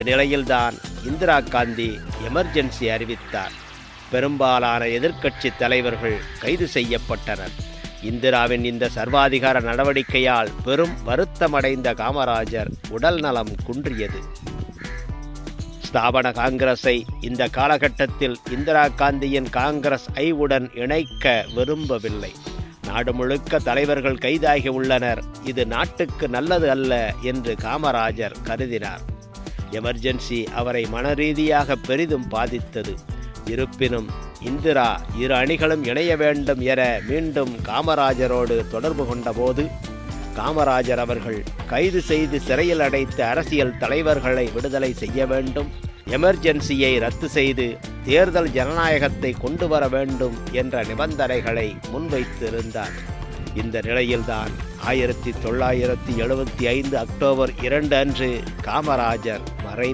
இந்நிலையில்தான் இந்திரா காந்தி எமர்ஜென்சி அறிவித்தார். பெரும்பாலான எதிர்க்கட்சி தலைவர்கள் கைது செய்யப்பட்டனர். இந்திராவின் இந்த சர்வாதிகார நடவடிக்கையால் பெரும் வருத்தமடைந்த காமராஜர் உடல் நலம் குன்றியது. ஸ்தாபன காங்கிரஸை இந்த காலகட்டத்தில் இந்திரா காந்தியின் காங்கிரஸ் ஐவுடன் இணைக்க விரும்பவில்லை. நாடு முழுக்க தலைவர்கள் கைதாகி உள்ளனர், இது நாட்டுக்கு நல்லது அல்ல என்று காமராஜர் கருதினார். எமர்ஜென்சி அவரை மனரீதியாக பெரிதும் பாதித்தது. இருப்பினும் இந்திரா இரு அணிகளும் இணைய வேண்டும் என மீண்டும் காமராஜரோடு தொடர்பு கொண்டபோது காமராஜர் அவர்கள் கைது செய்து சிறையில் அடைத்த அரசியல் தலைவர்களை விடுதலை செய்ய வேண்டும், எமர்ஜென்சியை ரத்து செய்து தேர்தல் ஜனநாயகத்தை கொண்டு வர வேண்டும் என்ற நிபந்தனைகளை முன்வைத்திருந்தார். இந்த நிலையில்தான் 1975 அக்டோபர் 2 அன்று காமராஜர் மறைந்தார்.